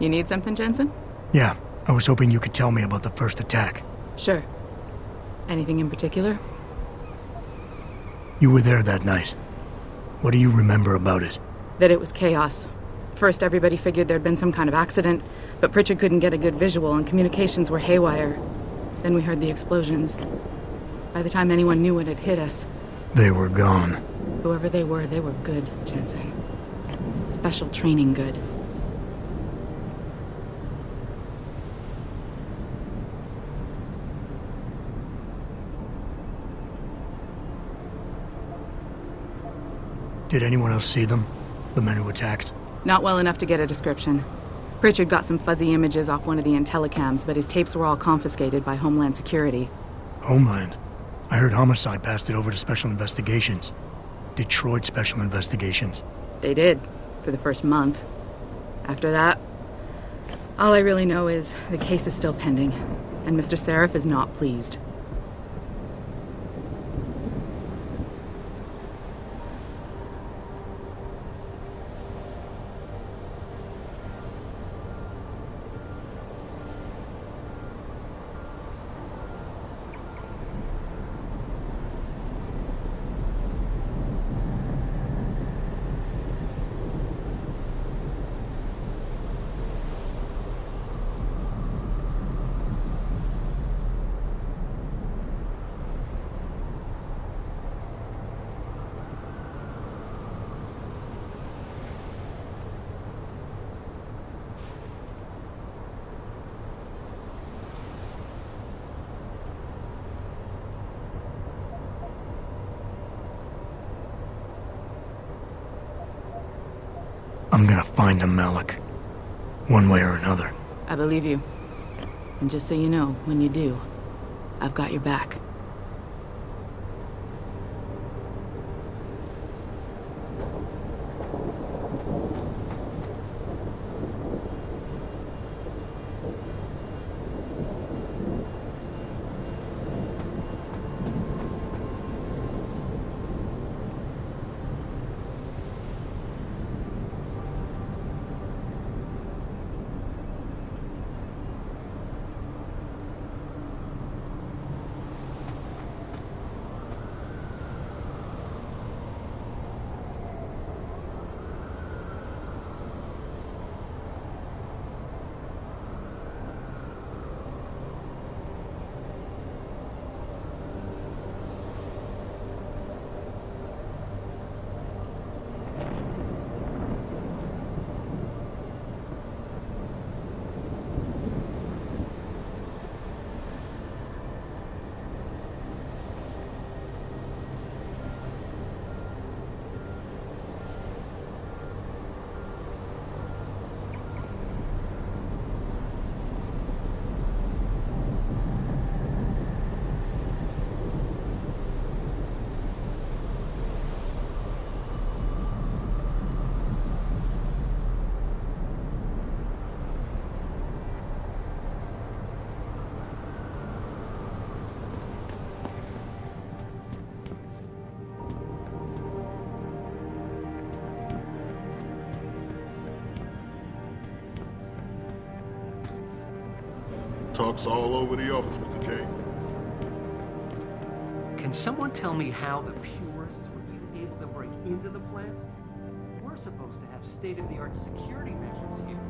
You need something, Jensen? Yeah, I was hoping you could tell me about the first attack. Sure. Anything in particular? You were there that night. What do you remember about it? That it was chaos. First, everybody figured there'd been some kind of accident, but Pritchard couldn't get a good visual and communications were haywire. Then we heard the explosions. By the time anyone knew what had hit us... They were gone. Whoever they were good, Jensen. Special training good. Did anyone else see them? The men who attacked? Not well enough to get a description. Pritchard got some fuzzy images off one of the Intellicams, but his tapes were all confiscated by Homeland Security. Homeland? I heard Homicide passed it over to Special Investigations. Detroit Special Investigations. They did, for the first month. After that, all I really know is the case is still pending, and Mr. Seraph is not pleased. I'm gonna find him, Malik. One way or another. I believe you. And just so you know, when you do, I've got your back. Talk's all over the office, Mr. K. Can someone tell me how the purists were even able to break into the plant? We're supposed to have state-of-the-art security measures here.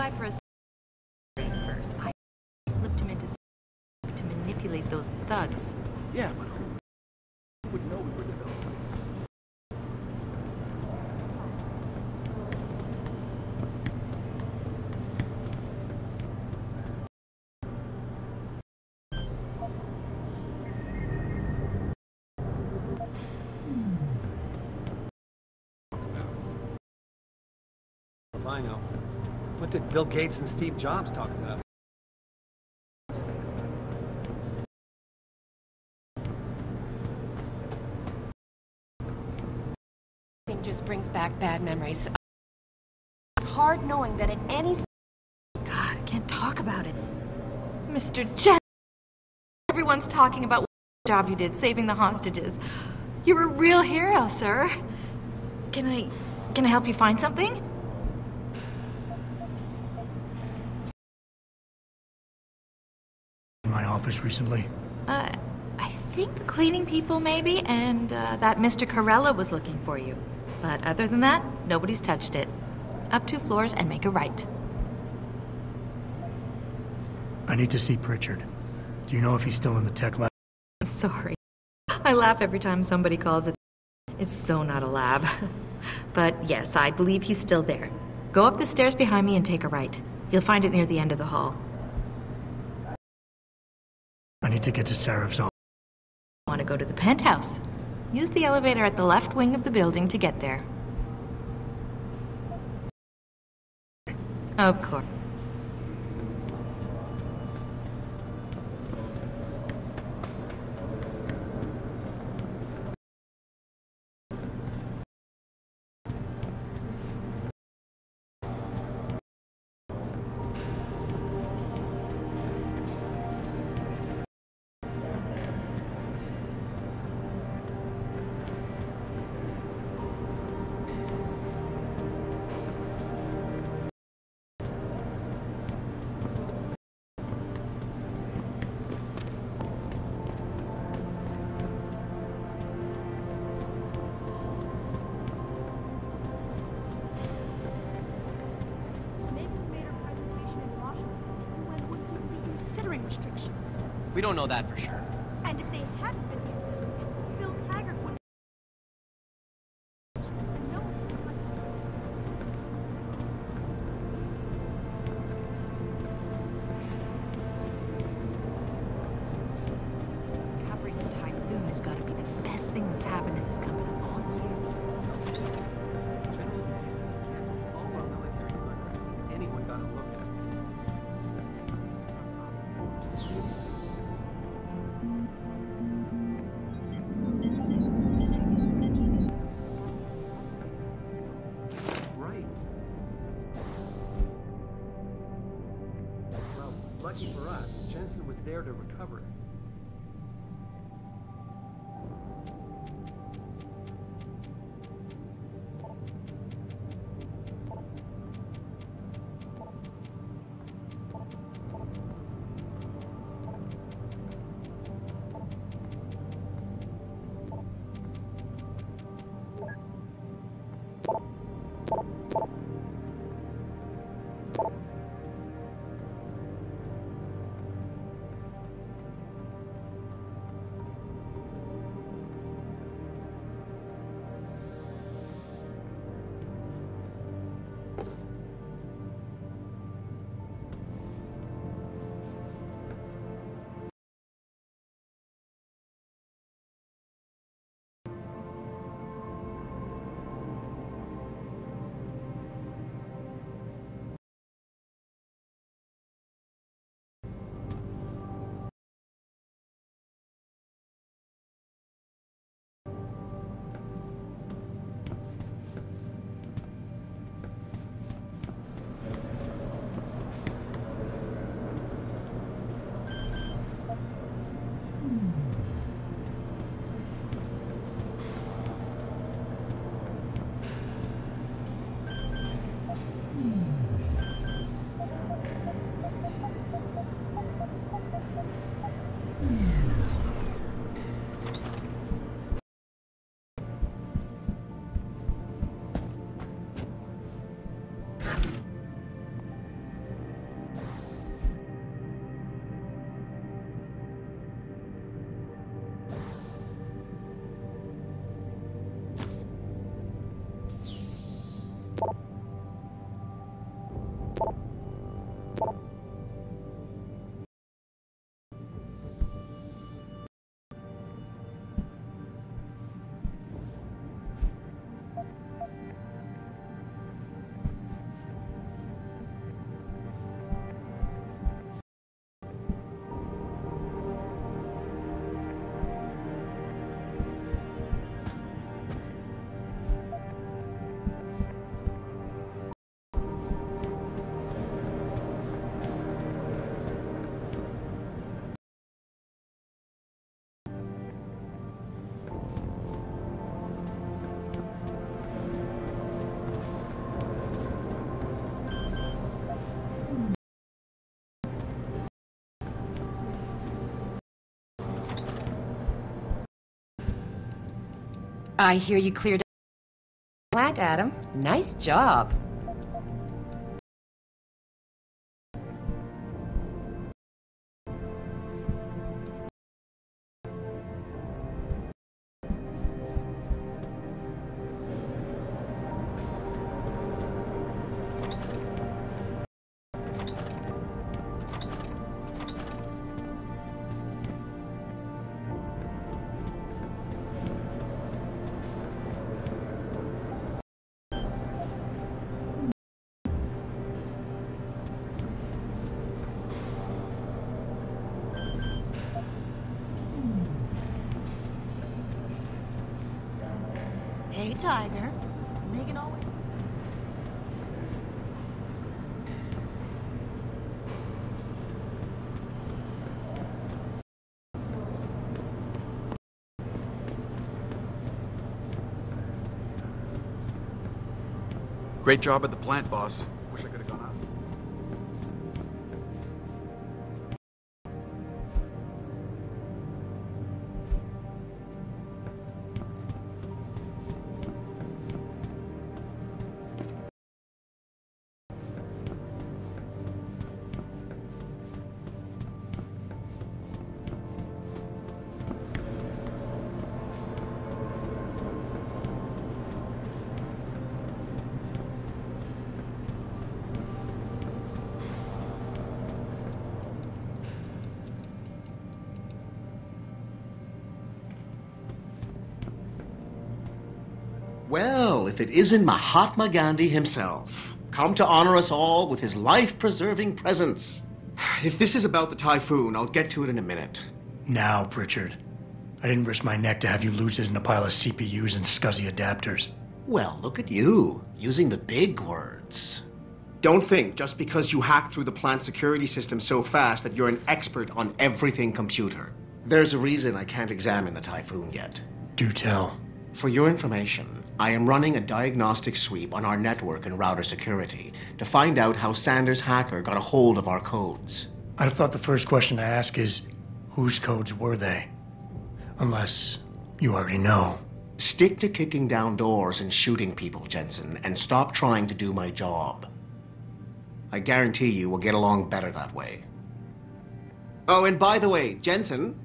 by for a second first. I slipped him into to manipulate those thugs. Yeah, but who would know we were developing? I know. What did Bill Gates and Steve Jobs talk about? It just brings back bad memories. It's hard knowing that at any... God, I can't talk about it. Mr. Jen, everyone's talking about what job you did saving the hostages. You're a real hero, sir. Can I help you find something? In my office recently? I think the cleaning people maybe, and that Mr. Corella was looking for you. But other than that, nobody's touched it. Up 2 floors and make a right. I need to see Pritchard. Do you know if he's still in the tech lab? Sorry. I laugh every time somebody calls it. It's so not a lab. But yes, I believe he's still there. Go up the stairs behind me and take a right. You'll find it near the end of the hall. I need to get to Sarif's office. Want to go to the penthouse? Use the elevator at the left wing of the building to get there. Of course. Restrictions. We don't know that for sure. And if they hadn't been considered, Bill Taggart would. And no one would let Covering the typhoon has got to be the best thing that's happened in this company all year. General, cancel all our military contracts if anyone got a look at it. Right. Well, lucky for us, Jensen was there to recover it. I hear you cleared up the plant, Adam. Nice job. Hey, Tiger. Megan always... Great job at the plant, boss. Wish I could have gone out. Well, if it isn't Mahatma Gandhi himself, come to honor us all with his life-preserving presence. If this is about the typhoon, I'll get to it in a minute. Now, Pritchard. I didn't risk my neck to have you lose it in a pile of CPUs and scuzzy adapters. Well, look at you, using the big words. Don't think just because you hacked through the plant security system so fast that you're an expert on everything computer. There's a reason I can't examine the typhoon yet. Do tell. For your information, I am running a diagnostic sweep on our network and router security to find out how Sanders' hacker got a hold of our codes. I'd have thought the first question to ask is, whose codes were they? Unless you already know. Stick to kicking down doors and shooting people, Jensen, and stop trying to do my job. I guarantee you we'll get along better that way. Oh, and by the way, Jensen,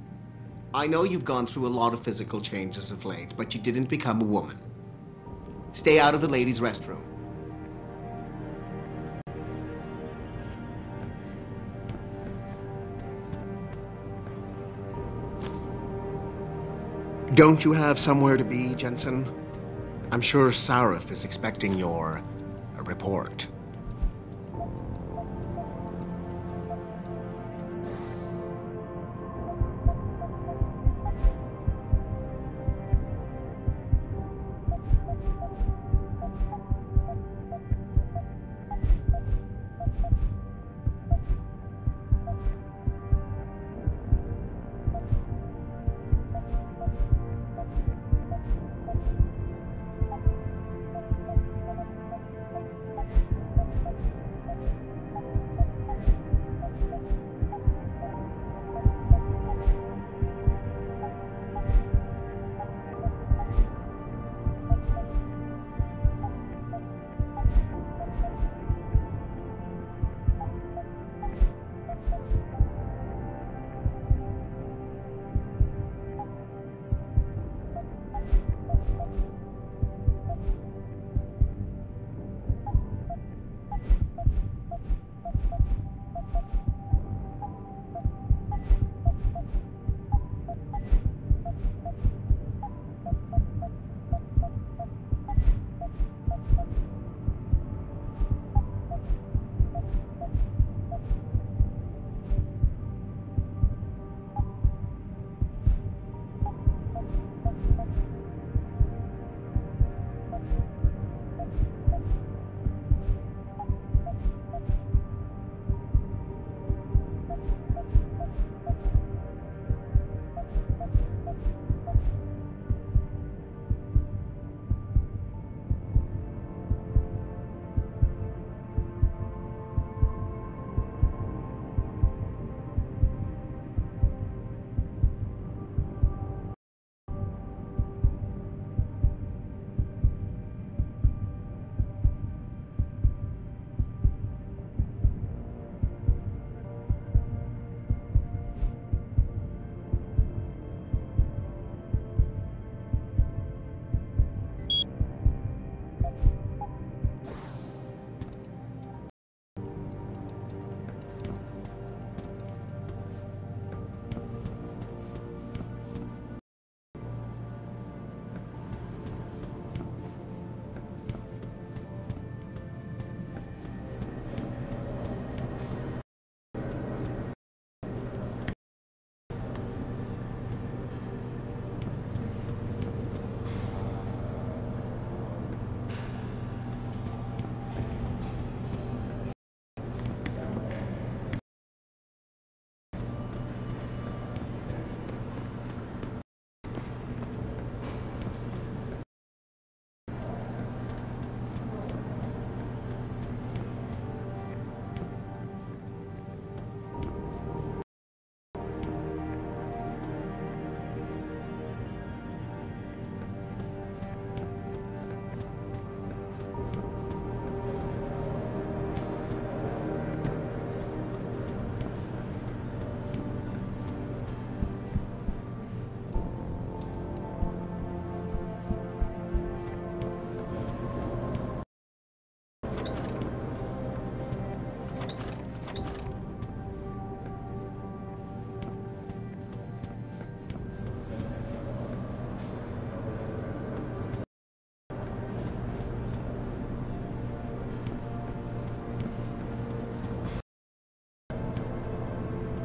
I know you've gone through a lot of physical changes of late, but you didn't become a woman. Stay out of the ladies' restroom. Don't you have somewhere to be, Jensen? I'm sure Sarif is expecting your report.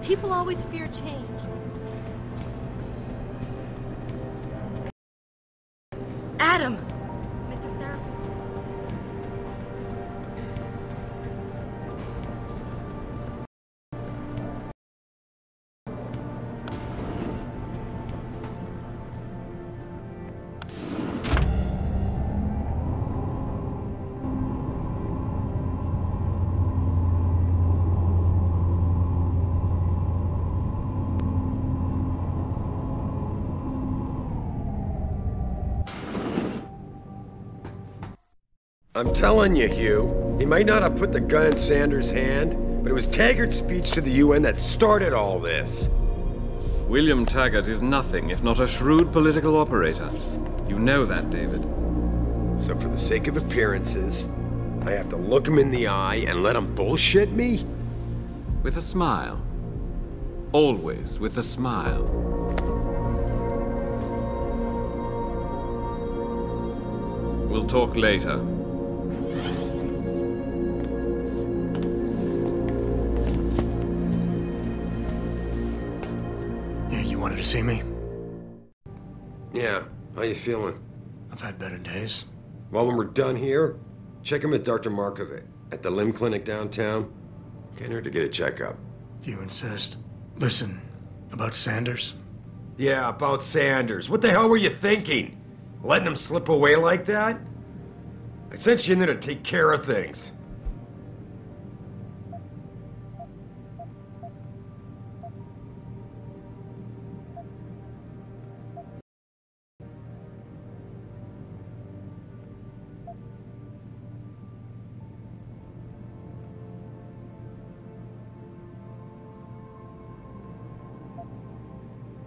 People always fear change. Adam! Mr. Seraph. I'm telling you, Hugh, he might not have put the gun in Sanders' hand, but it was Taggart's speech to the UN that started all this. William Taggart is nothing if not a shrewd political operator. You know that, David. So for the sake of appearances, I have to look him in the eye and let him bullshit me? With a smile. Always with a smile. We'll talk later. You wanted to see me? Yeah, how you feeling? I've had better days. Well, when we're done here, check him at Dr. Markovic at the limb clinic downtown. Get her to get a checkup. If you insist. Listen, about Sanders? Yeah, about Sanders. What the hell were you thinking? Letting him slip away like that? I sent you in there to take care of things.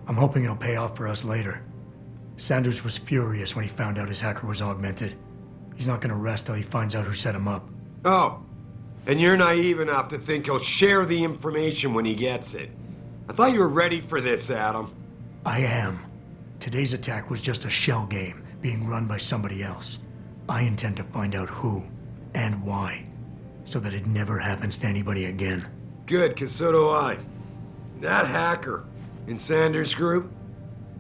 I'm hoping it'll pay off for us later. Sanders was furious when he found out his hacker was augmented. He's not gonna rest till he finds out who set him up. Oh, and you're naive enough to think he'll share the information when he gets it. I thought you were ready for this, Adam. I am. Today's attack was just a shell game being run by somebody else. I intend to find out who and why, so that it never happens to anybody again. Good, 'cause so do I. That hacker in Sanders' group,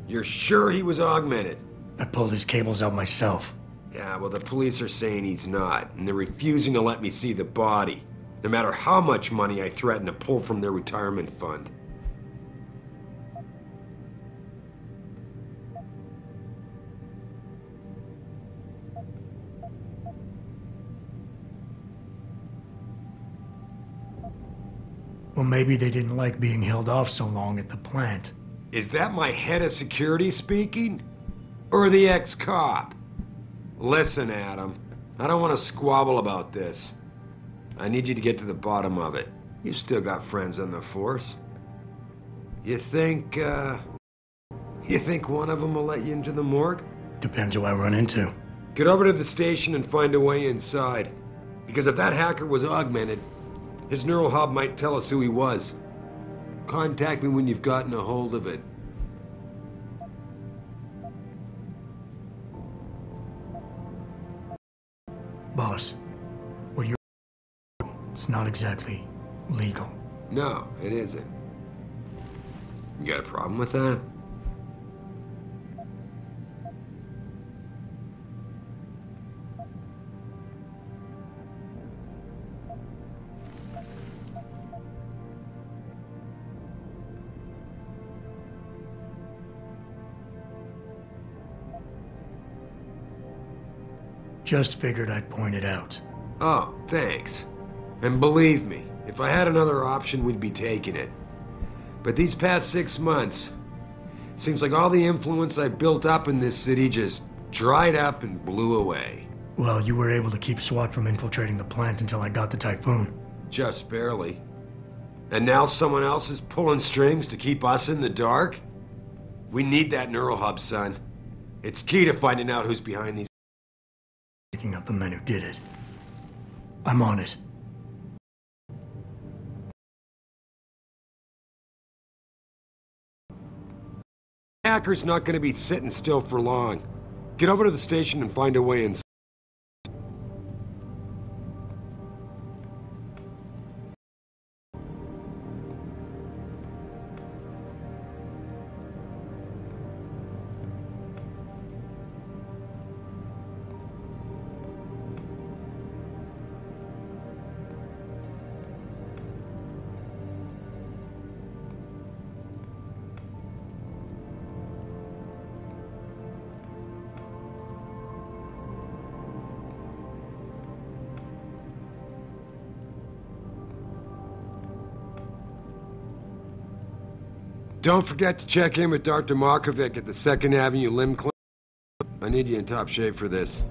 you're sure he was augmented? I pulled his cables out myself. Yeah, well, the police are saying he's not, and they're refusing to let me see the body, no matter how much money I threaten to pull from their retirement fund. Well, maybe they didn't like being held off so long at the plant. Is that my head of security speaking? Or the ex-cop? Listen, Adam, I don't want to squabble about this. I need you to get to the bottom of it. You still got friends on the force. You think one of them will let you into the morgue? Depends who I run into. Get over to the station and find a way inside. Because if that hacker was augmented, his neural hub might tell us who he was. Contact me when you've gotten a hold of it. Boss, what you're it's not exactly legal. No, it isn't. You got a problem with that? Just figured I'd point it out. Oh, thanks. And believe me, if I had another option, we'd be taking it. But these past 6 months, seems like all the influence I built up in this city just dried up and blew away. Well, you were able to keep SWAT from infiltrating the plant until I got the Typhoon. Just barely. And now someone else is pulling strings to keep us in the dark? We need that neural hub, son. It's key to finding out who's behind these. Picking up the men who did it. I'm on it. Hacker's not going to be sitting still for long. Get over to the station and find a way in. don't forget to check in with Dr. Markovic at the 2nd Avenue Limb Clinic. I need you in top shape for this.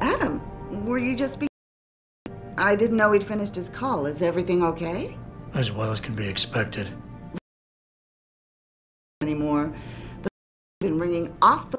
Adam, were you just I didn't know he'd finished his call. Is everything okay? As well as can be expected. Anymore. The been ringing off the...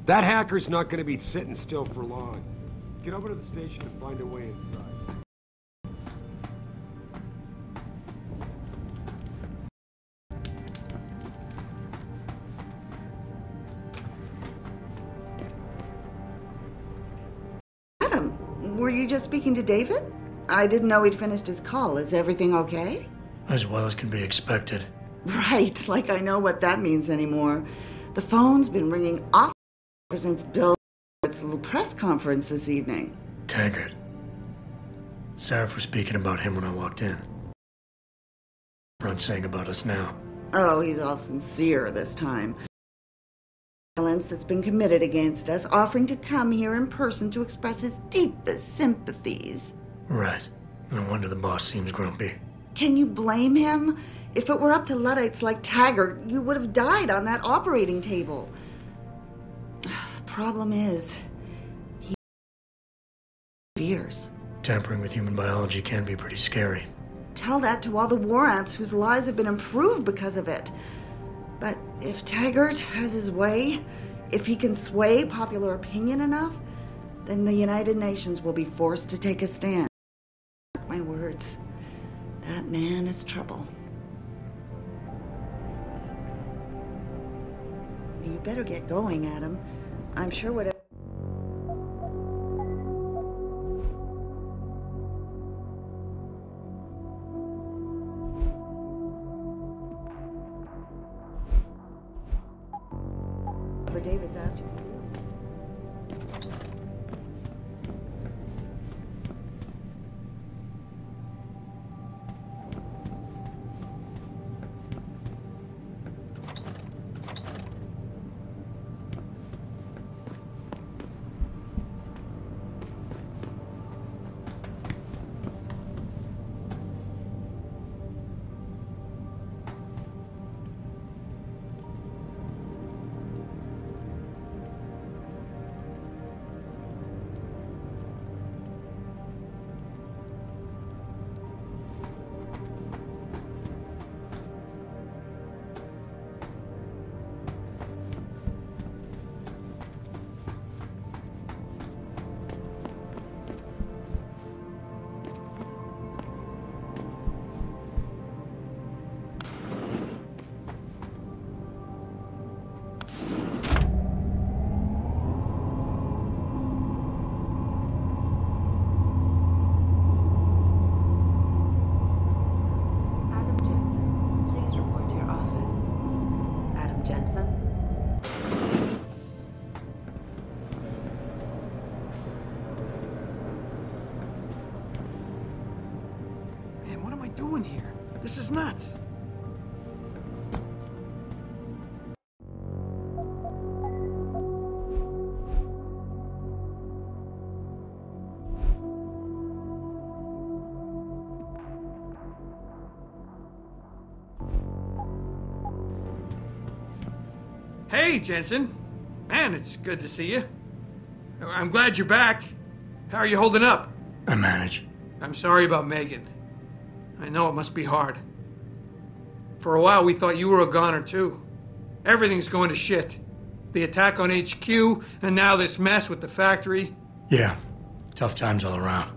That hacker's not going to be sitting still for long. Get over to the station and find a way inside. Adam, were you just speaking to David? I didn't know he'd finished his call. Is everything okay? As well as can be expected. Right, like I know what that means anymore. The phone's been ringing off since Bill's little press conference this evening. Taggart. Sarah was speaking about him when I walked in. Front saying about us now. Oh, he's all sincere this time. Violence that's been committed against us, offering to come here in person to express his deepest sympathies. Right. No wonder the boss seems grumpy. Can you blame him? If it were up to Luddites like Taggart, you would have died on that operating table. The problem is, he fears. Tampering with human biology can be pretty scary. Tell that to all the war ants whose lives have been improved because of it. But if Taggart has his way, if he can sway popular opinion enough, then the United Nations will be forced to take a stand. Mark my words, that man is trouble. You better get going, Adam. I'm sure whatever... For David's asked you to do. doing here? This is nuts. Hey, Jensen. Man, it's good to see you. I'm glad you're back. How are you holding up? I manage. I'm sorry about Megan. I know it must be hard. For a while, we thought you were a goner, too. Everything's going to shit. The attack on HQ, and now this mess with the factory. Yeah, tough times all around.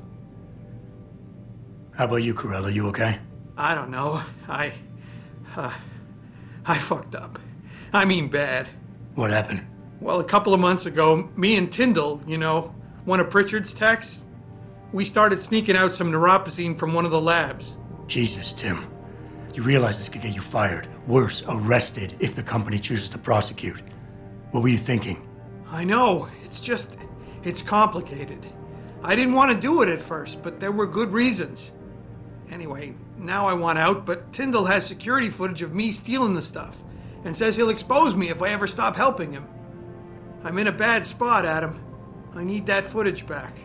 How about you, Corella? You okay? I don't know. I fucked up. I mean bad. What happened? Well, a couple of months ago, me and Tyndall, you know, one of Pritchard's techs, we started sneaking out some neuropozyne from one of the labs. Jesus, Tim. You realize this could get you fired. Worse, arrested if the company chooses to prosecute. What were you thinking? I know. It's complicated. I didn't want to do it at first, but there were good reasons. Anyway, now I want out, but Tyndall has security footage of me stealing the stuff and says he'll expose me if I ever stop helping him. I'm in a bad spot, Adam. I need that footage back.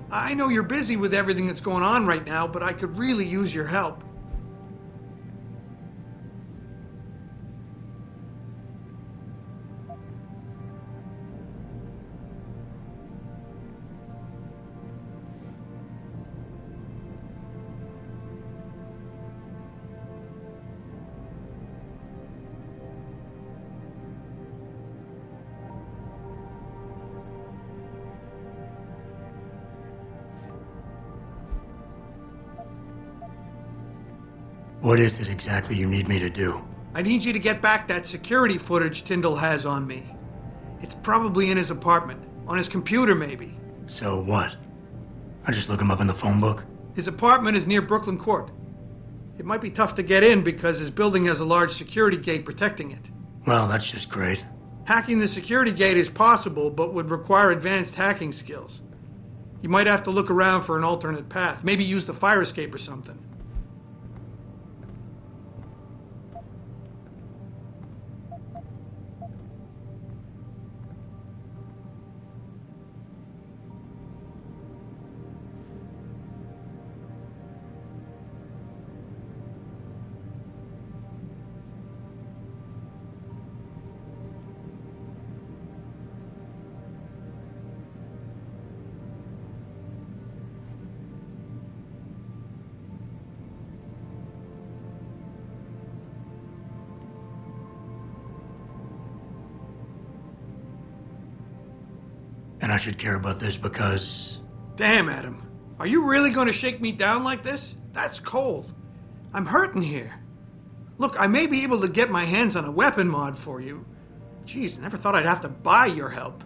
I know you're busy with everything that's going on right now, but I could really use your help. What is it exactly you need me to do? I need you to get back that security footage Tyndall has on me. It's probably in his apartment. On his computer, maybe. So what? I just look him up in the phone book? His apartment is near Brooklyn Court. It might be tough to get in because his building has a large security gate protecting it. Well, that's just great. Hacking the security gate is possible, but would require advanced hacking skills. You might have to look around for an alternate path. Maybe use the fire escape or something. And I should care about this because... Damn, Adam. Are you really going to shake me down like this? That's cold. I'm hurting here. Look, I may be able to get my hands on a weapon mod for you. Jeez, never thought I'd have to buy your help.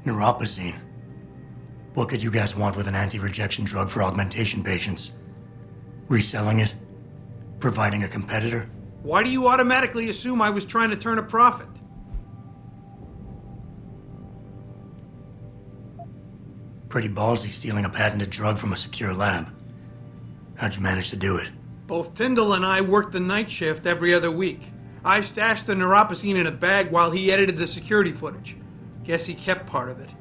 Neuropozyne. What could you guys want with an anti-rejection drug for augmentation patients? Reselling it? Providing a competitor? Why do you automatically assume I was trying to turn a profit? Pretty ballsy stealing a patented drug from a secure lab. How'd you manage to do it? Both Tyndall and I worked the night shift every other week. I stashed the neuropozyne in a bag while he edited the security footage. Guess he kept part of it.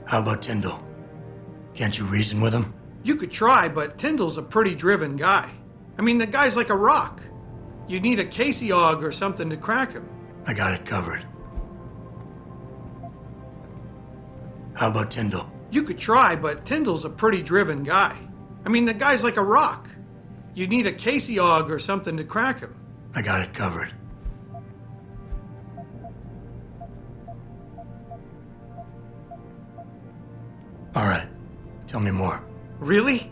How about Tyndall? Can't you reason with him? You could try, but Tyndall's a pretty driven guy. I mean, the guy's like a rock. You'd need a Casey aug or something to crack him. I got it covered. How about Tyndall? You could try, but Tyndall's a pretty driven guy. I mean, the guy's like a rock. You'd need a Casey aug or something to crack him. I got it covered. Tell me more. Really?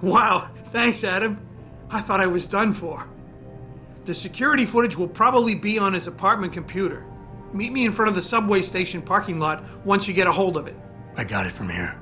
Wow, thanks, Adam. I thought I was done for. The security footage will probably be on his apartment computer. Meet me in front of the subway station parking lot once you get a hold of it. I got it from here.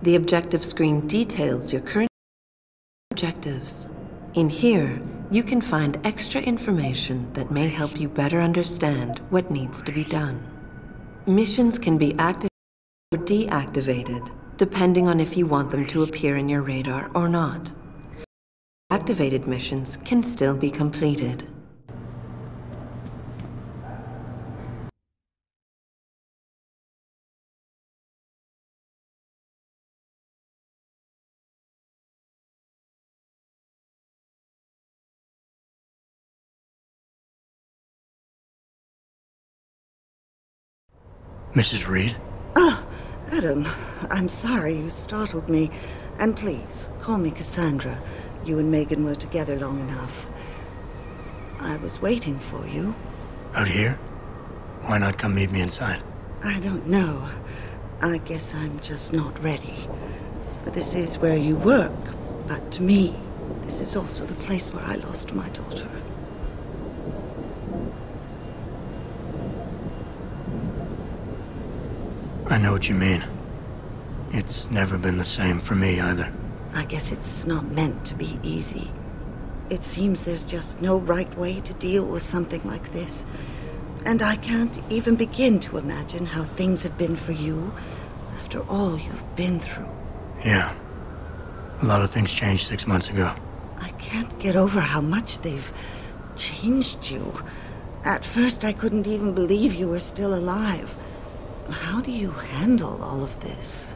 The objective screen details your current objectives. In here, you can find extra information that may help you better understand what needs to be done. Missions can be activated or deactivated, depending on if you want them to appear in your radar or not. Activated missions can still be completed. Mrs. Reed? Oh, Adam, I'm sorry you startled me. And please, call me Cassandra. You and Megan were together long enough. I was waiting for you. Out here? Why not come meet me inside? I don't know. I guess I'm just not ready. This is where you work, but to me, this is also the place where I lost my daughter. I know what you mean. It's never been the same for me either. I guess it's not meant to be easy. It seems there's just no right way to deal with something like this. And I can't even begin to imagine how things have been for you after all you've been through. Yeah. A lot of things changed 6 months ago. I can't get over how much they've changed you. At first, I couldn't even believe you were still alive. How do you handle all of this?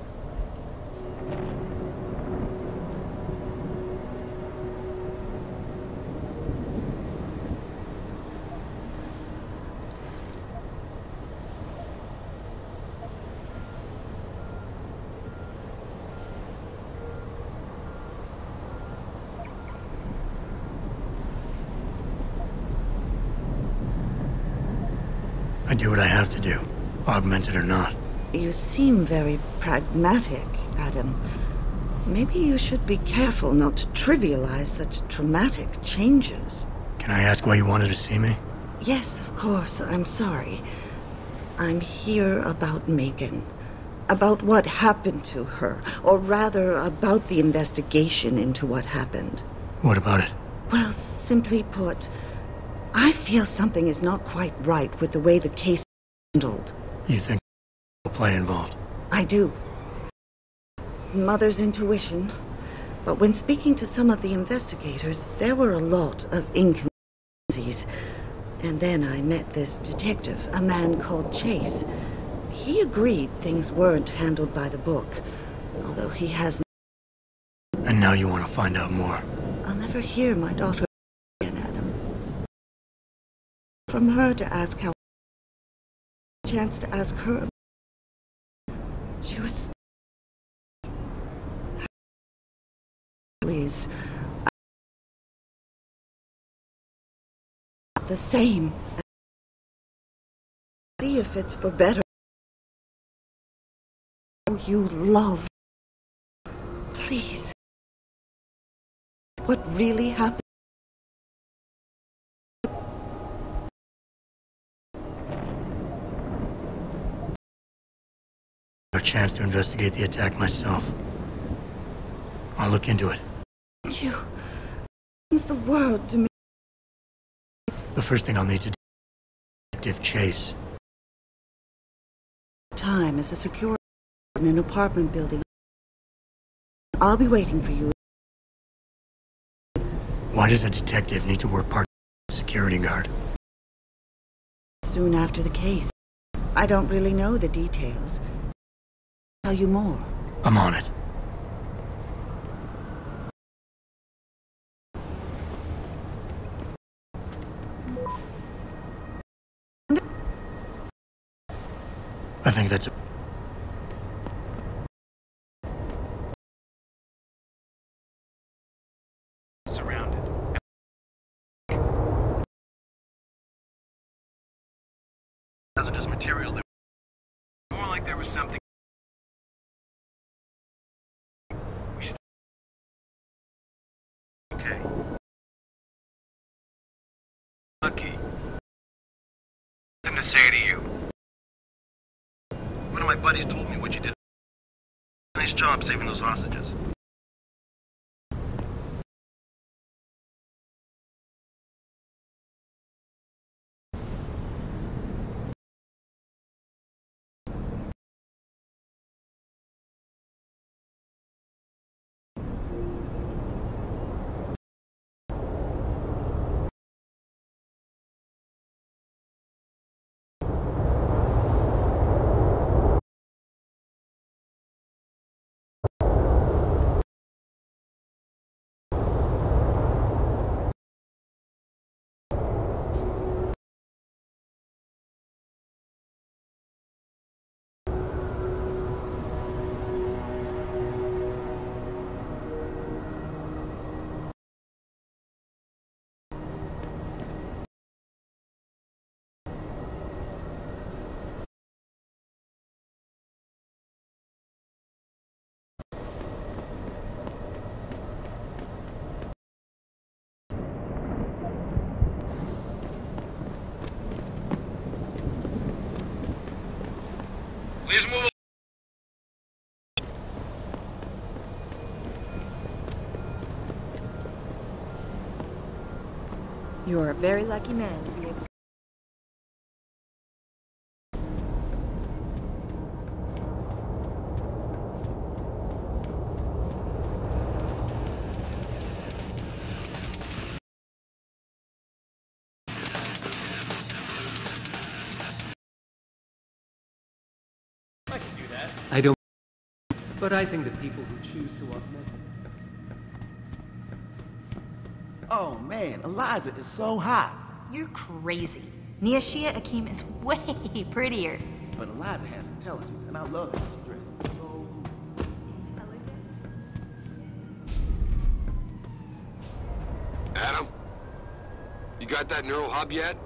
I do what I have to do, augmented or not. You seem very pragmatic, Adam. Maybe you should be careful not to trivialize such traumatic changes. Can I ask why you wanted to see me? Yes, of course. I'm sorry. I'm here about Megan. About what happened to her. Or rather, about the investigation into what happened. What about it? Well, simply put, I feel something is not quite right with the way the case was handled. You think play involved? I do. Mother's intuition. But when speaking to some of the investigators, there were a lot of inconsistencies. And then I met this detective, a man called Chase. He agreed things weren't handled by the book, although he hasn't. And now you want to find out more? I'll never hear my daughter again, Adam. From her to ask how... a chance to ask her. She was... Please. The same. See if it's for better. You love. Please. What really happened? A chance to investigate the attack myself. I'll look into it. Thank you. It means the world to me. The first thing I'll need to do is Detective Chase. Time as a security in an apartment building. I'll be waiting for you. Why does a detective need to work part of a security guard? Soon after the case. I don't really know the details. I'll tell you more. I'm on it. I think that's a... Surrounded. Hazardous material there. More like there was something. We should... Okay. Lucky. Nothing to say to you. One of my buddies told me what you did. Nice job saving those hostages. Just move. You're a very lucky man to be able to... I can do that. I don't. But I think the people who choose to augment. Oh man, Eliza is so hot. You're crazy. Niashia Akeem is way prettier. But Eliza has intelligence, and I love how she dresses. So Adam, you got that neural hub yet?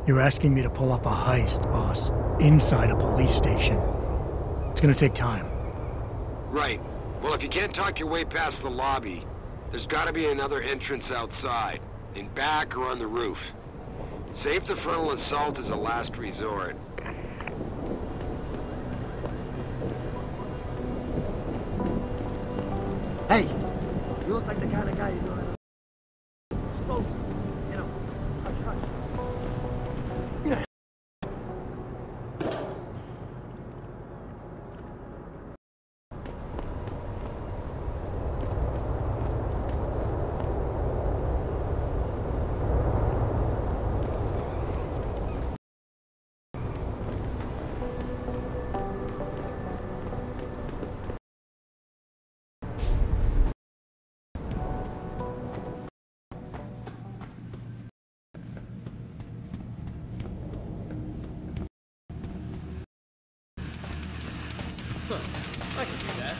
You're asking me to pull off a heist, boss, inside a police station. It's gonna take time. Right. Well, if you can't talk your way past the lobby, there's gotta be another entrance outside, in back or on the roof. Save the frontal assault as a last resort. hey, you look like the kind of guy you know. Explosives, you know. Hush, hush. I can do that.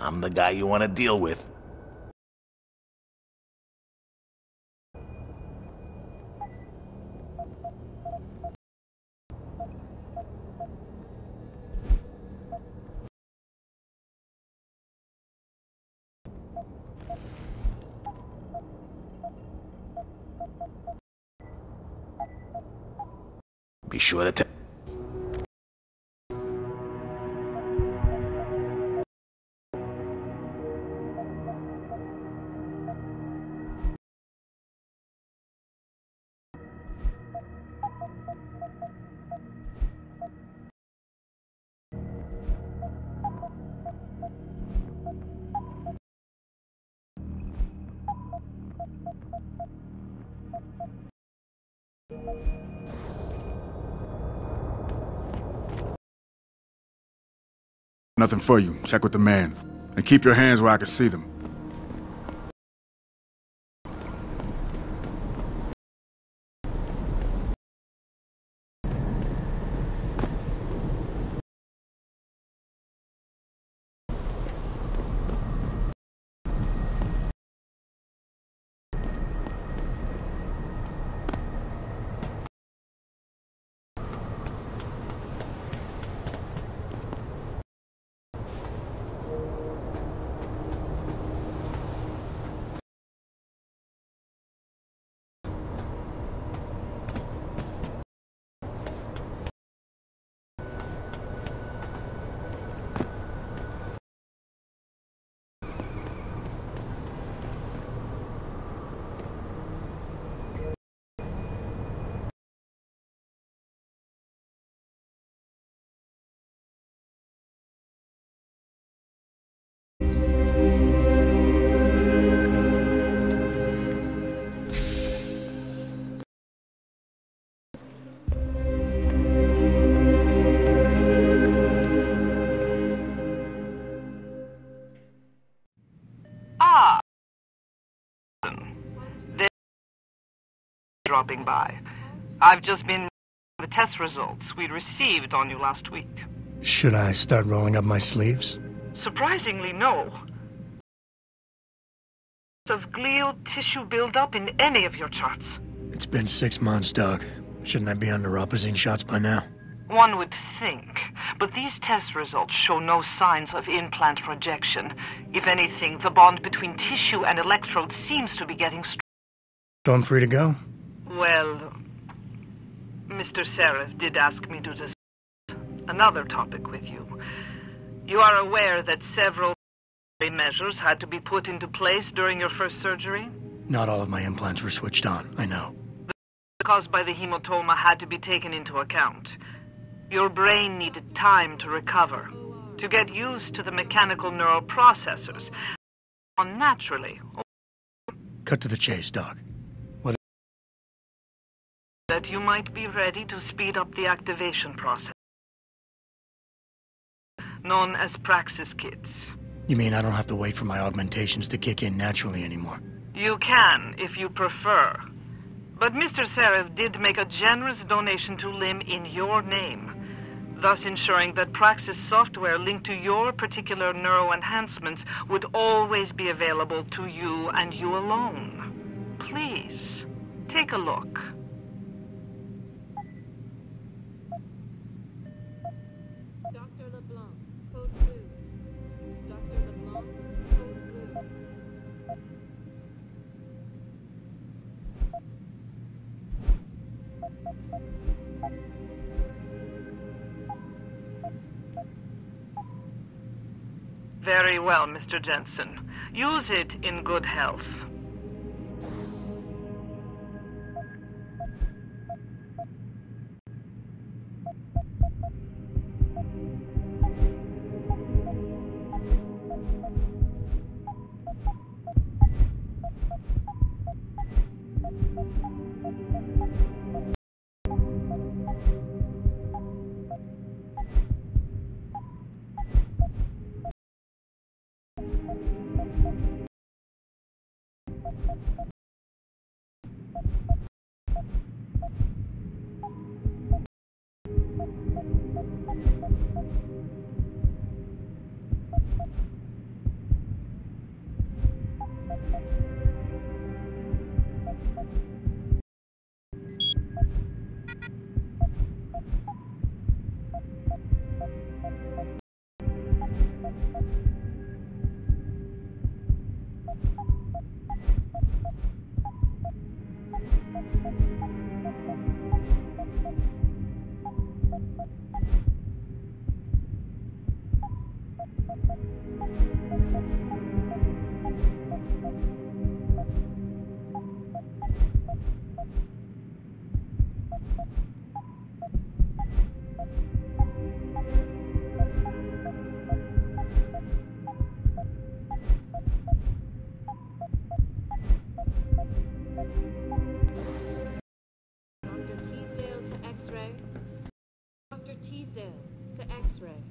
I'm the guy you want to deal with. Be sure to Nothing for you. Check with the man. And keep your hands where I can see them. Dropping by. I've just been the test results we received on you last week. Should I start rolling up my sleeves? Surprisingly, no. Of glial tissue buildup in any of your charts. It's been 6 months, Doc. Shouldn't I be on neuropozyne shots by now? One would think, but these test results show no signs of implant rejection. If anything, the bond between tissue and electrodes seems to be getting stronger. So I'm free to go? Well, Mr. Seraph did ask me to discuss another topic with you. You are aware that several measures had to be put into place during your first surgery? Not all of my implants were switched on, I know. The caused by the hematoma had to be taken into account. Your brain needed time to recover, to get used to the mechanical neural processors. Naturally. Cut to the chase, Doc. What? That you might be ready to speed up the activation process, known as praxis kits. You mean I don't have to wait for my augmentations to kick in naturally anymore? You can, if you prefer. But Mr. Seraph did make a generous donation to LIM in your name, thus ensuring that Praxis software linked to your particular neuroenhancements would always be available to you and you alone. Please, take a look. Dr. LeBlanc, code blue. Dr. LeBlanc, code blue. Very well, Mr. Jensen. Use it in good health. Dr. Teasdale to X-ray. Dr. Teasdale to X-ray.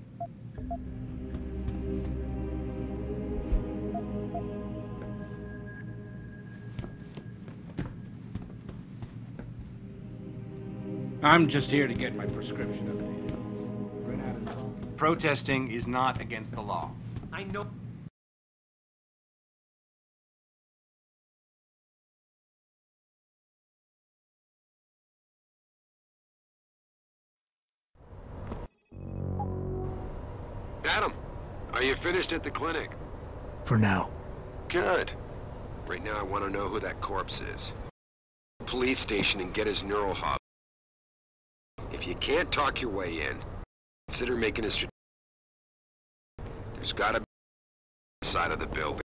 I'm just here to get my prescription updated. Protesting is not against the law. I know. Adam, are you finished at the clinic? For now. Good. Right now I want to know who that corpse is. Police station and get his neural hub. If you can't talk your way in, consider making a strategic. There's gotta be a side of the building.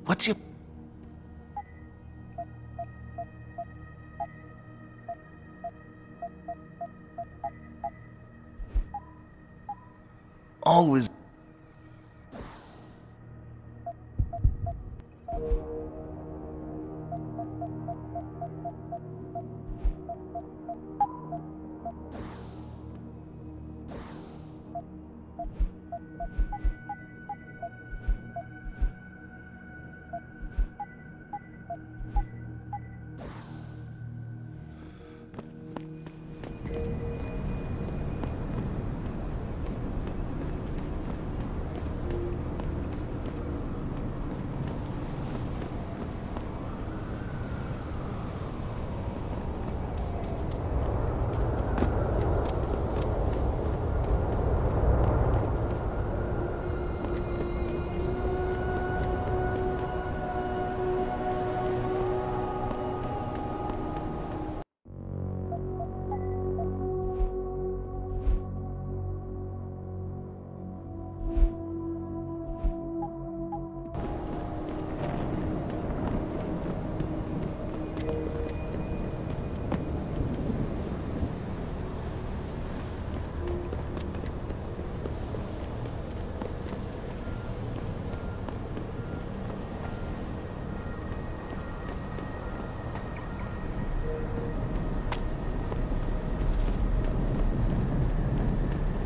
What's your... Always...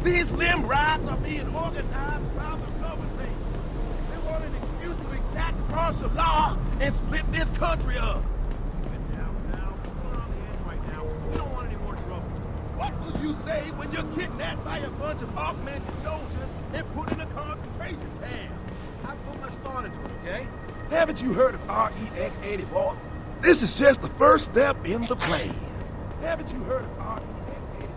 These limb riots are being organized around the government. They want an excuse to exact martial law and split this country up. Now, we're on the edge right now. We don't want any more trouble. What will you say when you're kidnapped by a bunch of augmented soldiers and put in a concentration camp? I put much thought into it, okay? Haven't you heard of REX 84? This is just the first step in the plan. Haven't you heard of REX 84?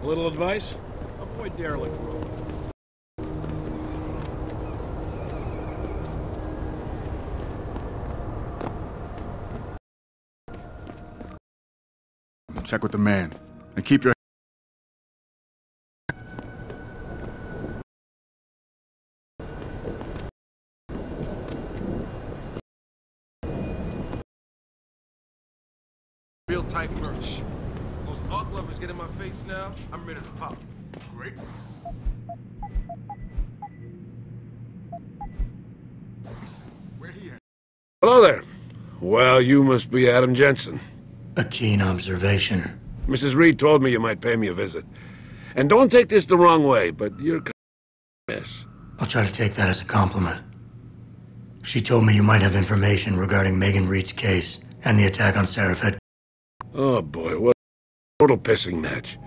A little advice? Avoid derelict road. Check with the man. And keep your... Real tight merch. Those art lovers get in my face now, I'm ready to pop. Great. Where he at? Hello there. Well, you must be Adam Jensen. A keen observation. Mrs. Reed told me you might pay me a visit. And don't take this the wrong way, but you're kind of a mess. I'll try to take that as a compliment. She told me you might have information regarding Megan Reed's case and the attack on Seraph headquarters. Oh boy, what a total pissing match.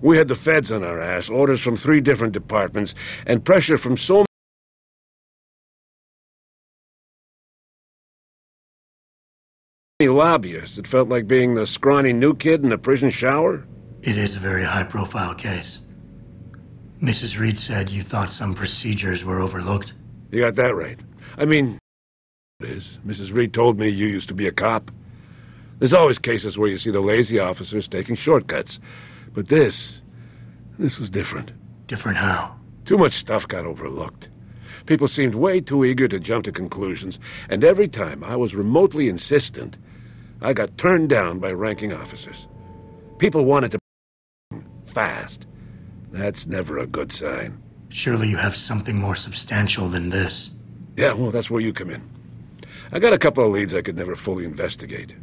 We had the feds on our ass, orders from 3 different departments, and pressure from so many lobbyists. It felt like being the scrawny new kid in a prison shower. It is a very high-profile case. Mrs. Reed said you thought some procedures were overlooked. You got that right. I mean, it is. Mrs. Reed told me you used to be a cop. There's always cases where you see the lazy officers taking shortcuts. But this was different. Different how? Too much stuff got overlooked. People seemed way too eager to jump to conclusions, and every time I was remotely insistent, I got turned down by ranking officers. People wanted to fast. That's never a good sign. Surely you have something more substantial than this. Yeah, well, that's where you come in. I got a couple of leads I could never fully investigate.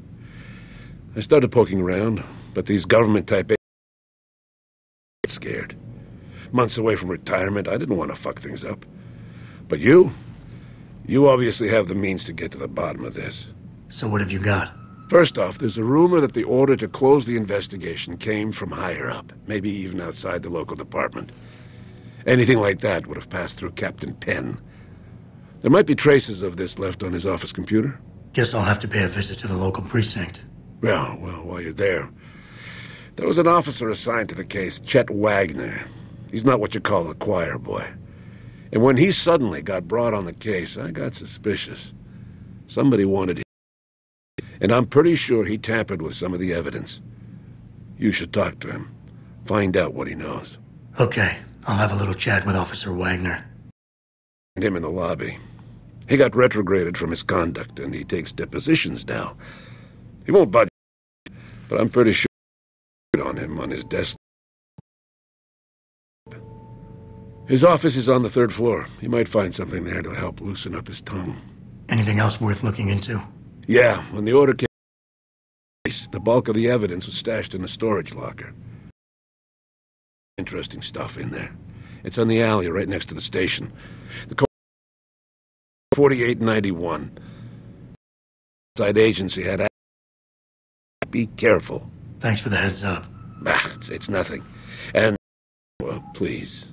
I started poking around, but these government-type scared. Months away from retirement, I didn't want to fuck things up. But you obviously have the means to get to the bottom of this. So what have you got? First off, there's a rumor that the order to close the investigation came from higher up, maybe even outside the local department. Anything like that would have passed through Captain Penn. There might be traces of this left on his office computer. Guess I'll have to pay a visit to the local precinct. Well, while you're there, there was an officer assigned to the case, Chet Wagner. He's not what you call a choir boy. And when he suddenly got brought on the case, I got suspicious. Somebody wanted him. And I'm pretty sure he tampered with some of the evidence. You should talk to him. Find out what he knows. Okay, I'll have a little chat with Officer Wagner. Him in the lobby. He got retrograded from his conduct, and he takes depositions now. He won't budge, but I'm pretty sure on him on his desk. His office is on the 3rd floor. He might find something there to help loosen up his tongue. Anything else worth looking into? Yeah, when the order came, the bulk of the evidence was stashed in a storage locker. Interesting stuff in there. It's on the alley right next to the station. The code 4891. Side agency had. Be careful. Thanks for the heads up. It's nothing. And, well, please,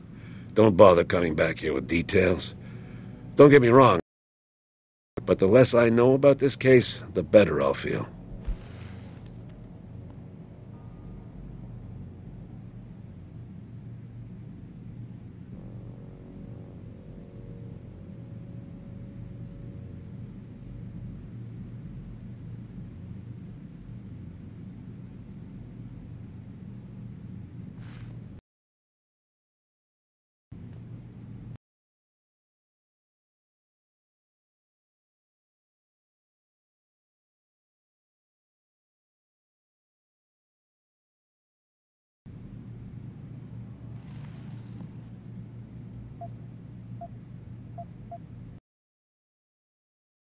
don't bother coming back here with details. Don't get me wrong, but the less I know about this case, the better I'll feel.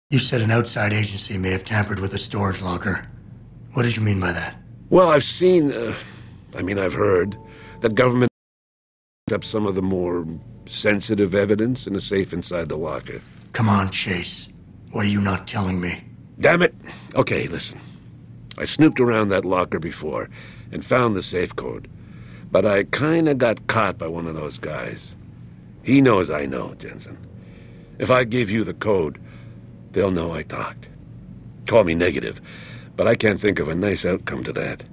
You said an outside agency may have tampered with a storage locker. What did you mean by that? Well, I've seen, I've heard that government up some of the more sensitive evidence in a safe inside the locker. Come on, Chase. What are you not telling me? Damn it. Okay, listen. I snooped around that locker before and found the safe code. But I kinda got caught by one of those guys. He knows I know, Jensen. If I give you the code, they'll know I talked. Call me negative, but I can't think of a nice outcome to that.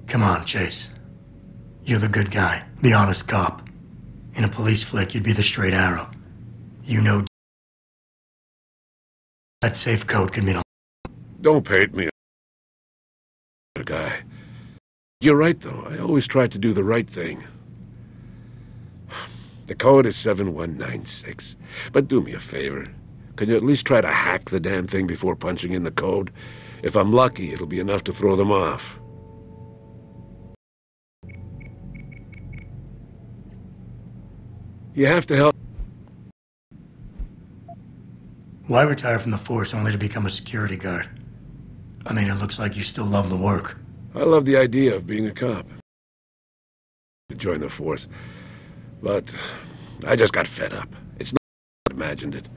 Come on, Chase. You're the good guy, the honest cop. In a police flick, you'd be the straight arrow. You know that safe code could mean a... Don't paint me a guy. You're right, though. I always try to do the right thing. The code is 7196. But do me a favor. Can you at least try to hack the damn thing before punching in the code? If I'm lucky, it'll be enough to throw them off. You have to help. Why retire from the force only to become a security guard? I mean, it looks like you still love the work. I love the idea of being a cop. To join the force. But I just got fed up. It's not how I imagined it.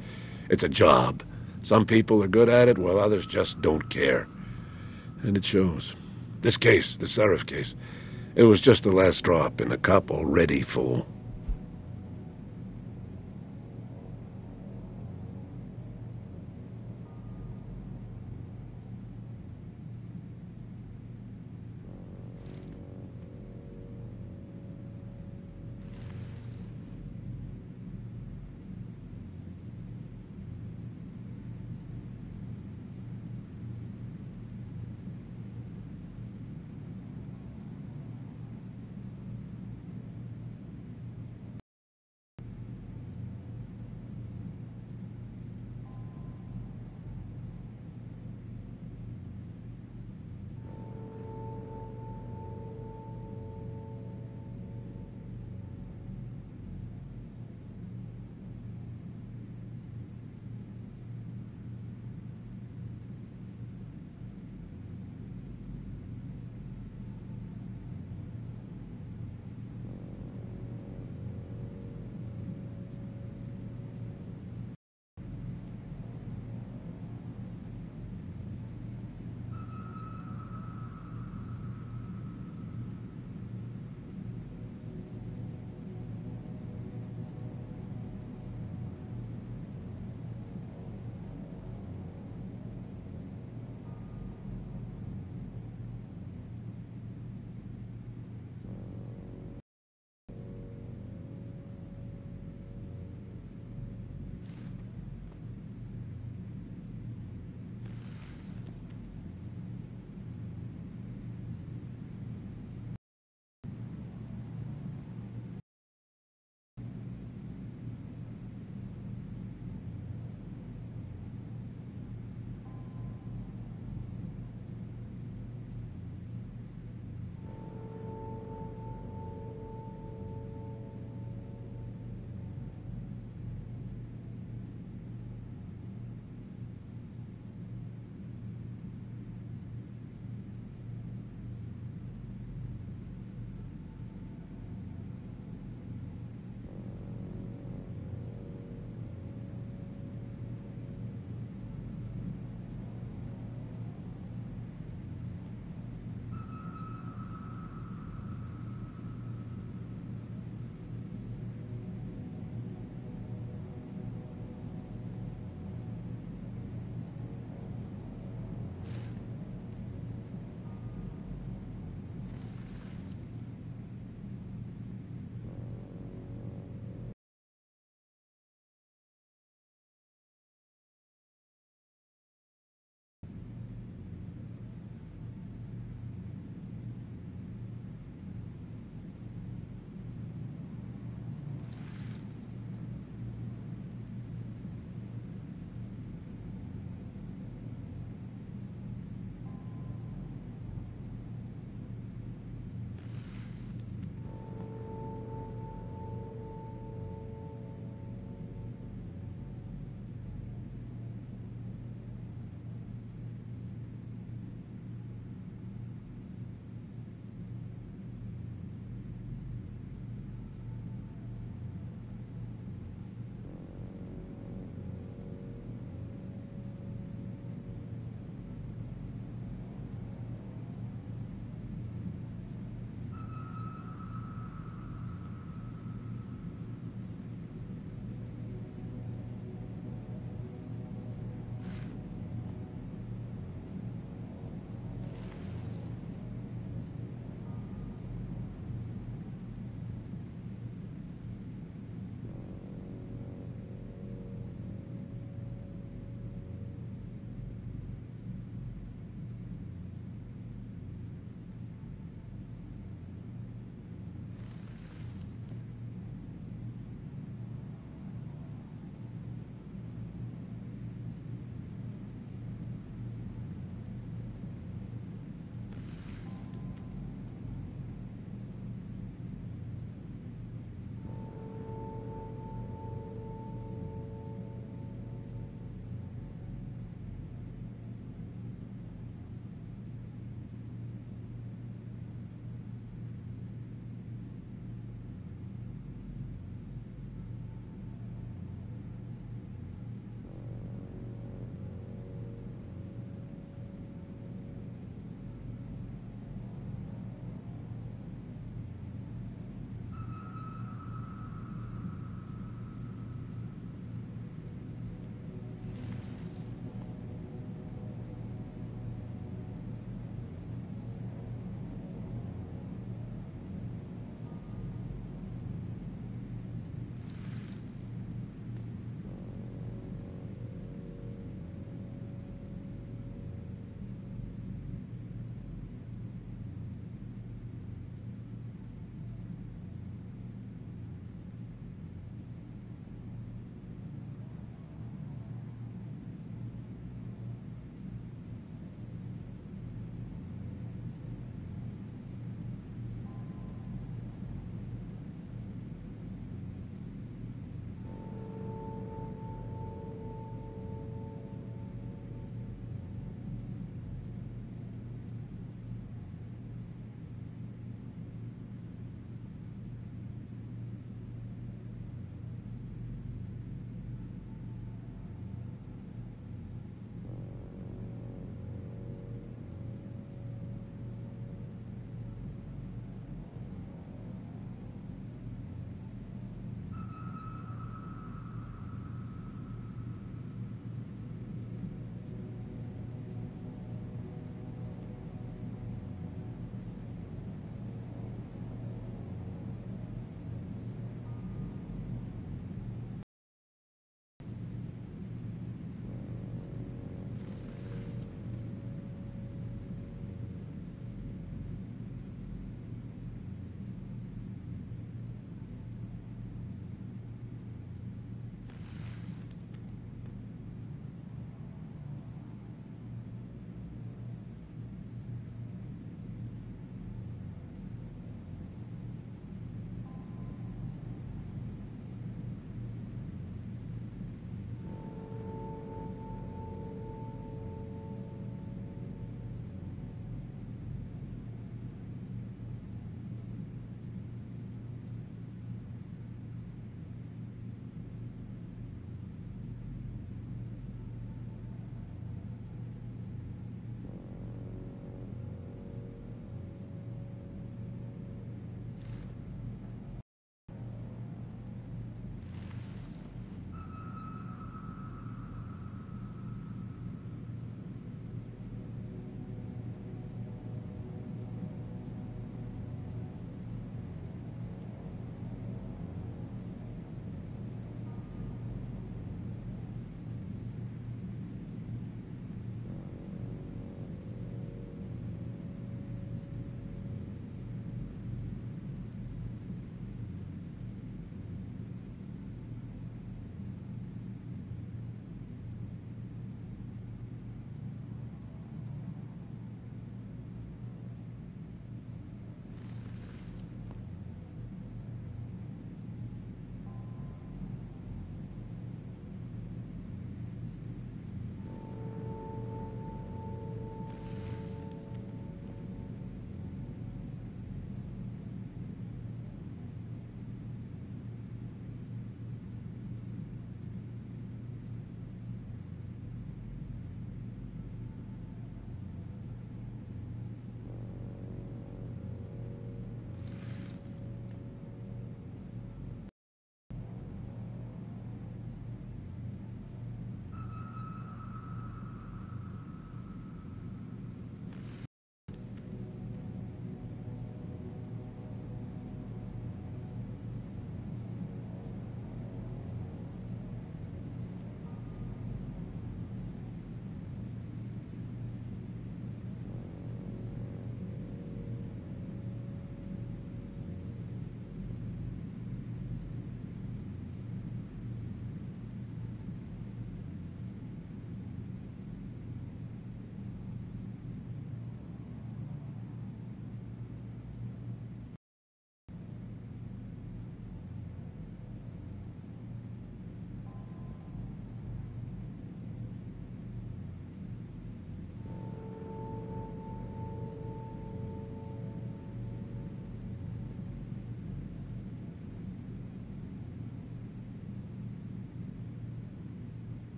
It's a job. Some people are good at it, while others just don't care. And it shows. This case, the Seraph case, it was just the last drop in a cup already full.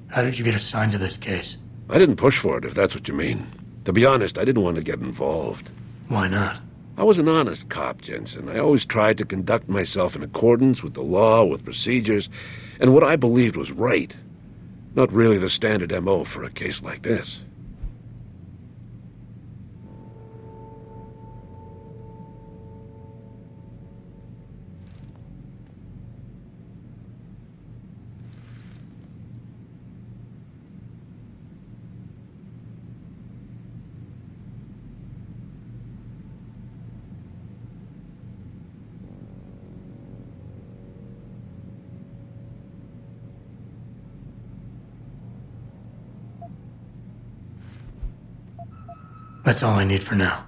How did you get assigned to this case? I didn't push for it, if that's what you mean. To be honest, I didn't want to get involved. Why not? I was an honest cop, Jensen. I always tried to conduct myself in accordance with the law, with procedures, and what I believed was right. Not really the standard MO for a case like this. That's all I need for now.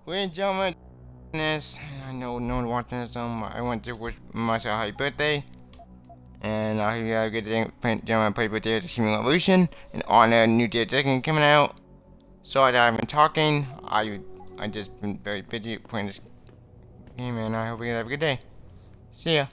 Ladies and gentlemen, I know no one watching this. I want to wish myself a happy birthday, and I hope you have a good day. Gentlemen, play birthday to Human Revolution, and on a new day coming out. Sorry that I've been talking. I just been very busy playing this game, and I hope you have a good day. See ya.